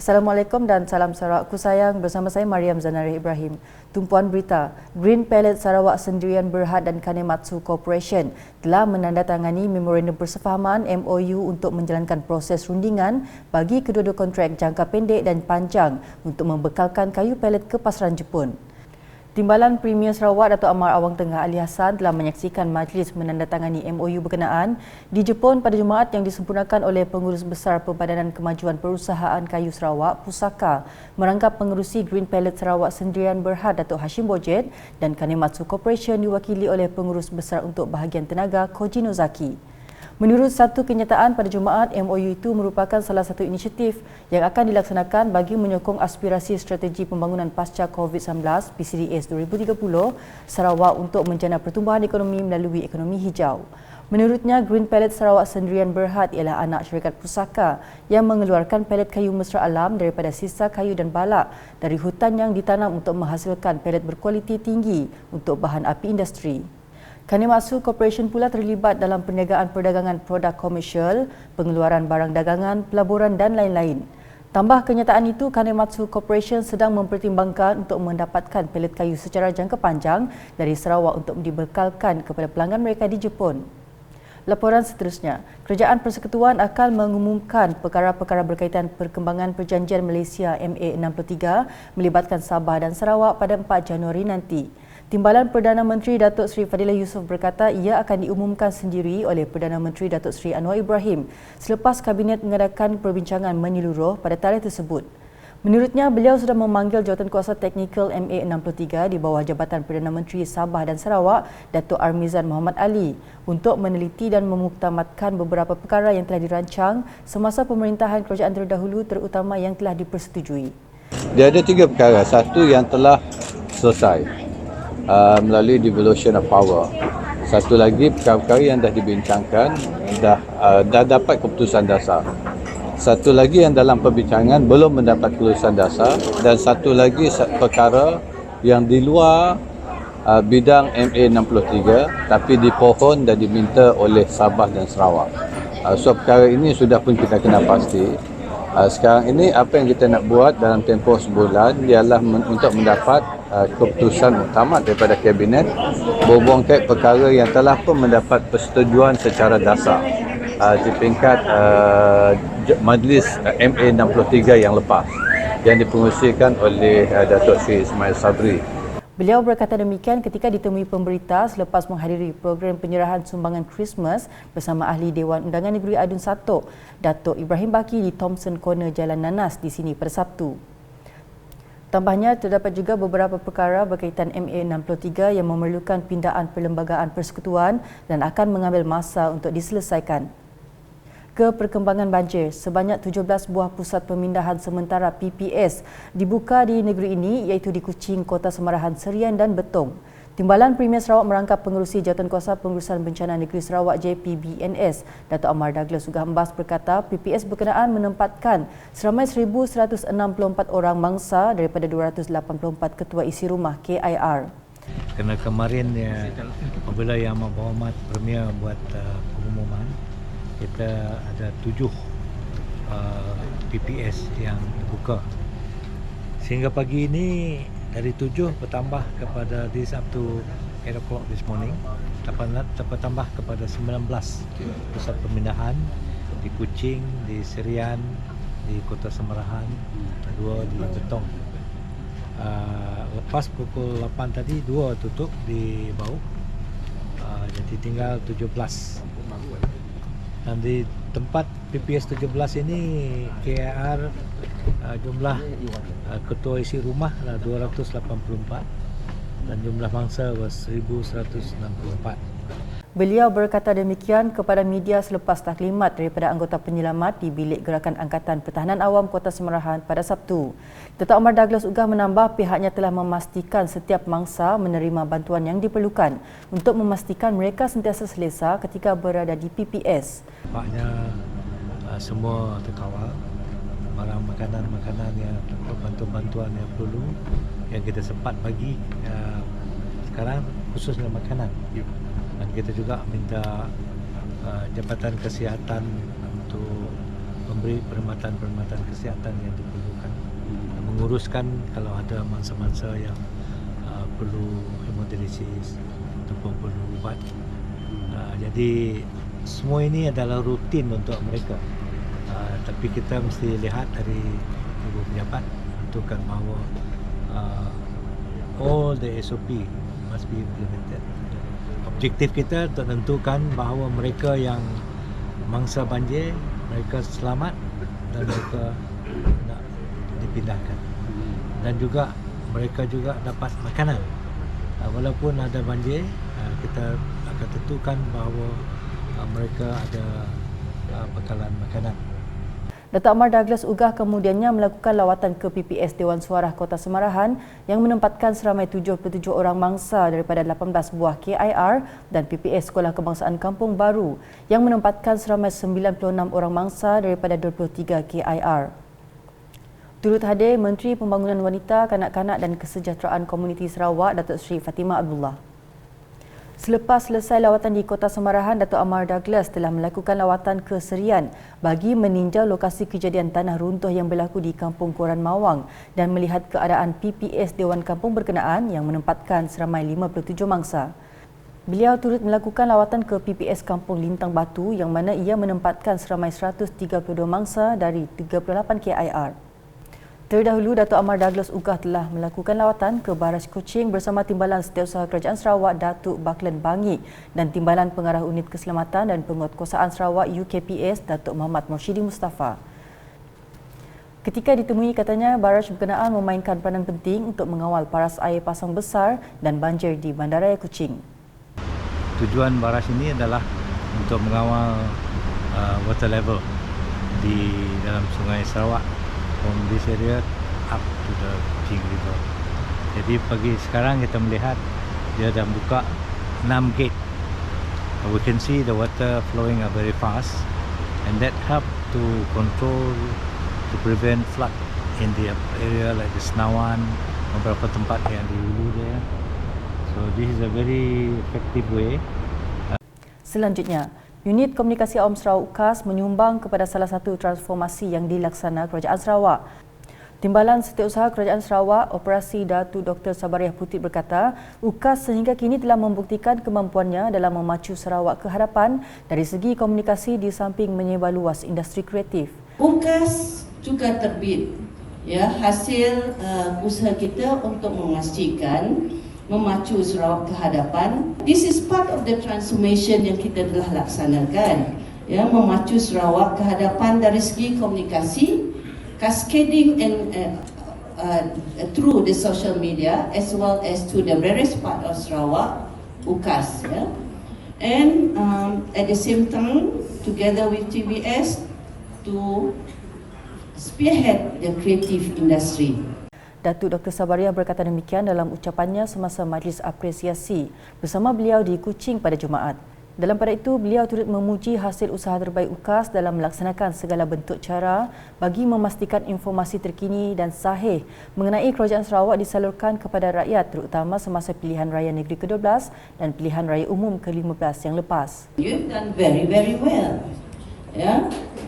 Assalamualaikum dan salam Sarawakku sayang, bersama saya Mariam Zanari Ibrahim. Tumpuan berita, Green Pellet Sarawak Sendirian Berhad dan Kanematsu Corporation telah menandatangani memorandum persefahaman MOU untuk menjalankan proses rundingan bagi kedua-dua kontrak jangka pendek dan panjang untuk membekalkan kayu pellet ke pasaran Jepun. Timbalan Premier Sarawak Datuk Amar Awang Tengah Ali Hassan telah menyaksikan majlis menandatangani MOU berkenaan di Jepun pada Jumaat yang disempurnakan oleh Pengurus Besar Perbadanan Kemajuan Perusahaan Kayu Sarawak Pusaka merangkap pengerusi Green Pellet Sarawak Sendirian Berhad Datuk Hashim Bojet dan Kanematsu Corporation diwakili oleh Pengurus Besar untuk Bahagian Tenaga Koji Nozaki. Menurut satu kenyataan pada Jumaat, MOU itu merupakan salah satu inisiatif yang akan dilaksanakan bagi menyokong aspirasi strategi pembangunan pasca COVID-19 PCDS 2030 Sarawak untuk menjana pertumbuhan ekonomi melalui ekonomi hijau. Menurutnya, Green Pellet Sarawak Sendirian Berhad ialah anak syarikat pusaka yang mengeluarkan pellet kayu mesra alam daripada sisa kayu dan balak dari hutan yang ditanam untuk menghasilkan pellet berkualiti tinggi untuk bahan api industri. Kanematsu Corporation pula terlibat dalam perniagaan perdagangan produk komersial, pengeluaran barang dagangan, pelaburan dan lain-lain. Tambah kenyataan itu, Kanematsu Corporation sedang mempertimbangkan untuk mendapatkan pellet kayu secara jangka panjang dari Sarawak untuk dibekalkan kepada pelanggan mereka di Jepun. Laporan seterusnya, Kerajaan Persekutuan akan mengumumkan perkara-perkara berkaitan perkembangan perjanjian Malaysia MA63 melibatkan Sabah dan Sarawak pada 4 Januari nanti. Timbalan Perdana Menteri Datuk Seri Fadilah Yusof berkata ia akan diumumkan sendiri oleh Perdana Menteri Datuk Seri Anwar Ibrahim selepas Kabinet mengadakan perbincangan menyeluruh pada tarikh tersebut. Menurutnya, beliau sudah memanggil Jawatankuasa Teknikal MA63 di bawah Jabatan Perdana Menteri Sabah dan Sarawak, Datuk Armizan Muhammad Ali, untuk meneliti dan memuktamadkan beberapa perkara yang telah dirancang semasa pemerintahan kerajaan terdahulu terutama yang telah dipersetujui. Dia ada 3 perkara. Satu yang telah selesai melalui devolution of power. Satu lagi perkara-perkara yang dah dibincangkan dah dapat keputusan dasar. Satu lagi yang dalam perbincangan belum mendapat keputusan dasar, dan satu lagi perkara yang di luar bidang MA63 tapi dipohon dan diminta oleh Sabah dan Sarawak. So perkara ini sudah pun kita kena pasti. Sekarang ini apa yang kita nak buat dalam tempoh sebulan ialah untuk mendapat keputusan utama daripada Kabinet berhubung kait perkara yang telah pun mendapat persetujuan secara dasar di peringkat Majlis MA63 yang lepas yang dipengerusikan oleh Datuk Seri Ismail Sabri. Beliau berkata demikian ketika ditemui pemberita selepas menghadiri program penyerahan sumbangan Christmas bersama Ahli Dewan Undangan Negeri Adun Satok, Datuk Ibrahim Baki di Thomson Corner Jalan Nanas di sini pada Sabtu. Tambahnya, terdapat juga beberapa perkara berkaitan MA63 yang memerlukan pindaan perlembagaan persekutuan dan akan mengambil masa untuk diselesaikan. Ke perkembangan banjir, sebanyak 17 buah pusat pemindahan sementara PPS dibuka di negeri ini iaitu di Kuching, Kota Semarahan, Serian dan Betong. Timbalan Premier Sarawak merangkap pengerusi Jawatankuasa Pengurusan Bencana Negeri Sarawak JPBNS, Datuk Amar Douglas Ugah Embas berkata PPS berkenaan menempatkan seramai 1,164 orang mangsa daripada 284 ketua isi rumah KIR. Kerana kemarin apabila Yang Berhormat Premier buat pengumuman, kita ada 7 PPS yang dibuka. Sehingga pagi ini dari 7 bertambah kepada this up to 8 o'clock this morning, bertambah kepada 19 pusat pemindahan di Kuching, di Serian, di Kota Semarahan, 2 di Betong. Lepas pukul 8 tadi 2 tutup di Bau, jadi tinggal 17. Dan di tempat PPS 17 ini KIR jumlah ketua isi rumah 284 dan jumlah mangsa 1,164. Beliau berkata demikian kepada media selepas taklimat daripada anggota penyelamat di Bilik Gerakan Angkatan Pertahanan Awam Kota Semarahan pada Sabtu. Datuk Amar Douglas Ugah menambah pihaknya telah memastikan setiap mangsa menerima bantuan yang diperlukan untuk memastikan mereka sentiasa selesa ketika berada di PPS. Nampaknya semua terkawal, barang makanan-makanan yang bantuan-bantuan yang perlu yang kita sempat bagi sekarang khususnya makanan. Dan kita juga minta Jabatan Kesihatan untuk memberi perkhidmatan kesihatan yang diperlukan. menguruskan kalau ada mangsa-mangsa yang perlu hemodialisis ataupun perlu ubat. Jadi semua ini adalah rutin untuk mereka. Tapi kita mesti lihat dari ibu pejabat menentukan bahawa all the SOP must be implemented. Objektif kita untuk menentukan bahawa mereka yang mangsa banjir, mereka selamat dan mereka nak dipindahkan. Dan juga mereka juga dapat makanan. Walaupun ada banjir, kita akan tentukan bahawa mereka ada bekalan makanan. Datuk Amar Douglas Ugah kemudiannya melakukan lawatan ke PPS Dewan Suara Kota Semarahan yang menempatkan seramai 77 orang mangsa daripada 18 buah KIR dan PPS Sekolah Kebangsaan Kampung Baru yang menempatkan seramai 96 orang mangsa daripada 23 KIR. Turut hadir Menteri Pembangunan Wanita, Kanak-kanak dan Kesejahteraan Komuniti Sarawak Datuk Seri Fatimah Abdullah. Selepas selesai lawatan di Kota Semarahan, Datuk Amar Douglas telah melakukan lawatan ke Serian bagi meninjau lokasi kejadian tanah runtuh yang berlaku di Kampung Koran Mawang dan melihat keadaan PPS Dewan Kampung berkenaan yang menempatkan seramai 57 mangsa. Beliau turut melakukan lawatan ke PPS Kampung Lintang Batu yang mana ia menempatkan seramai 132 mangsa dari 38 KIR. Terdahulu, Datuk Amar Douglas Ugah telah melakukan lawatan ke Baras Kuching bersama Timbalan Setiausaha Kerajaan Sarawak Datuk Baklan Bangi dan Timbalan Pengarah Unit Keselamatan dan Penguatkuasaan Sarawak UKPS Datuk Muhammad Morshidi Mustafa. Ketika ditemui, katanya Baras berkenaan memainkan peranan penting untuk mengawal paras air pasang besar dan banjir di Bandaraya Kuching. Tujuan Baras ini adalah untuk mengawal water level di dalam Sungai Sarawak from this area up to the Kuching River. Jadi pagi sekarang kita melihat dia dah buka 6 gate. We can see the water flowing very fast and that help to control, to prevent flood in the area like the Senawan, beberapa tempat yang di hulu dia. So this is a very effective way. Selanjutnya, Unit Komunikasi Awam Sarawak UKAS menyumbang kepada salah satu transformasi yang dilaksana Kerajaan Sarawak. Timbalan Setiausaha Kerajaan Sarawak Operasi Datuk Dr. Sabariah Putih berkata, UKAS sehingga kini telah membuktikan kemampuannya dalam memacu Sarawak ke hadapan dari segi komunikasi di samping menyebar luas industri kreatif. UKAS juga terbit hasil usaha kita untuk memastikan memacu Sarawak ke hadapan. This is part of the transformation yang kita telah laksanakan. Memacu Sarawak ke hadapan dari segi komunikasi, cascading and through the social media as well as to the various part of Sarawak, UKAS. And at the same time, together with TBS to spearhead the creative industry. Datuk Dr. Sabariah berkata demikian dalam ucapannya semasa majlis apresiasi bersama beliau di Kuching pada Jumaat. Dalam pada itu, beliau turut memuji hasil usaha terbaik UKAS dalam melaksanakan segala bentuk cara bagi memastikan informasi terkini dan sahih mengenai Kerajaan Sarawak disalurkan kepada rakyat terutama semasa pilihan raya negeri ke-12 dan pilihan raya umum ke-15 yang lepas. You've done very, very well.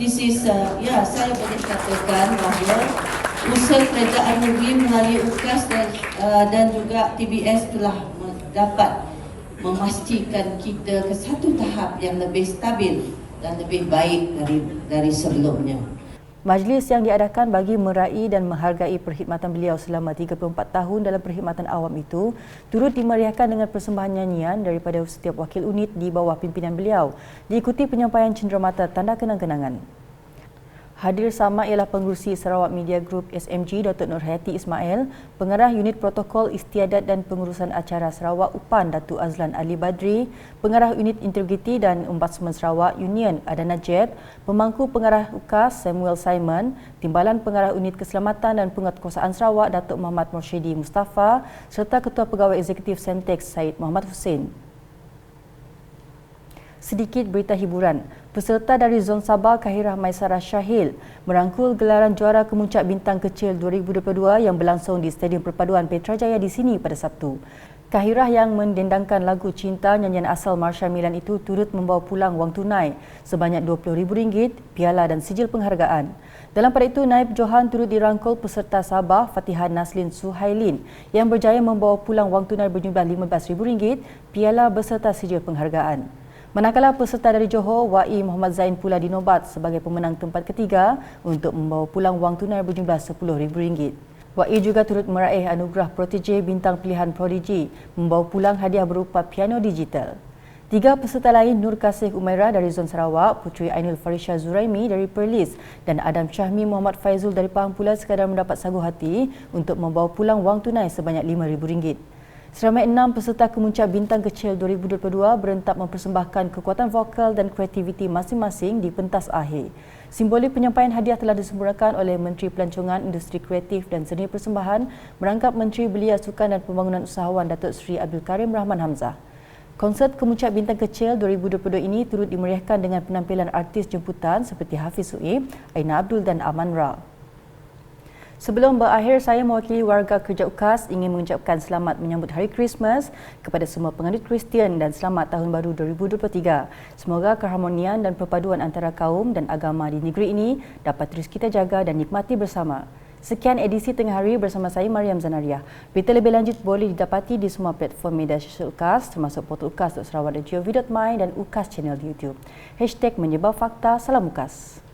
This is, saya boleh katakan bahawa usaha kerajaan negeri melalui UKAS dan juga TBS telah dapat memastikan kita ke satu tahap yang lebih stabil dan lebih baik dari sebelumnya. Majlis yang diadakan bagi meraih dan menghargai perkhidmatan beliau selama 34 tahun dalam perkhidmatan awam itu turut dimeriahkan dengan persembahan nyanyian daripada setiap wakil unit di bawah pimpinan beliau, diikuti penyampaian cenderamata tanda kenang-kenangan. Hadir sama ialah Pengerusi Sarawak Media Group SMG Datuk Nurhayati Ismail, Pengarah Unit Protokol Istiadat dan Pengurusan Acara Sarawak UPAN Datuk Azlan Ali Badri, Pengarah Unit Integriti dan Ombudsman Sarawak Union Adana Jet, Pemangku Pengarah UKAS Samuel Simon, Timbalan Pengarah Unit Keselamatan dan Penguatkuasaan Sarawak Datuk Muhammad Morshidi Mustafa serta Ketua Pegawai Eksekutif Sentex Syed Muhammad Hussein. Sedikit berita hiburan. Peserta dari Zon Sabah Kahirah Maisarah Syahil merangkul gelaran Juara Kemuncak Bintang Kecil 2022 yang berlangsung di Stadium Perpaduan Petrajaya di sini pada Sabtu. Kahirah yang mendendangkan lagu Cinta nyanyian asal Marsha Milan itu turut membawa pulang wang tunai sebanyak RM20,000, piala dan sijil penghargaan. Dalam pada itu, Naib Johan turut dirangkul peserta Sabah Fatihan Naslin Suhailin yang berjaya membawa pulang wang tunai berjumlah RM15,000, piala beserta sijil penghargaan. Manakala peserta dari Johor, Wai Muhammad Zain pula dinobat sebagai pemenang tempat ketiga untuk membawa pulang wang tunai berjumlah RM10,000. Wai juga turut meraih anugerah Protege Bintang Pilihan Prodigy, membawa pulang hadiah berupa piano digital. 3 peserta lain, Nur Kasih Umairah dari Zon Sarawak, Puteri Ainul Farisha Zuraimi dari Perlis dan Adam Syahmi Muhammad Faizul dari Pahang pula sekadar mendapat sagu hati untuk membawa pulang wang tunai sebanyak RM5,000. Seramai 6 peserta Kemuncak Bintang Kecil 2022 berentak mempersembahkan kekuatan vokal dan kreativiti masing-masing di pentas akhir. Simbolik penyampaian hadiah telah disempurnakan oleh Menteri Pelancongan, Industri Kreatif dan Seni Persembahan merangkap Menteri Belia Sukan dan Pembangunan Usahawan Datuk Seri Abdul Karim Rahman Hamzah. Konsert Kemuncak Bintang Kecil 2022 ini turut dimeriahkan dengan penampilan artis jemputan seperti Hafiz Suib, Aina Abdul dan Aman Ra. Sebelum berakhir, saya mewakili warga kerja UKAS ingin mengucapkan selamat menyambut Hari Krismas kepada semua penganut Kristian dan selamat Tahun Baru 2023. Semoga keharmonian dan perpaduan antara kaum dan agama di negeri ini dapat terus kita jaga dan nikmati bersama. Sekian edisi Tengah Hari bersama saya Mariam Zanariah. Berita lebih lanjut boleh didapati di semua platform media sosial UKAS termasuk portal ukas.sarawak.gov.my dan UKAS channel di YouTube. #menyebar fakta, salam UKAS.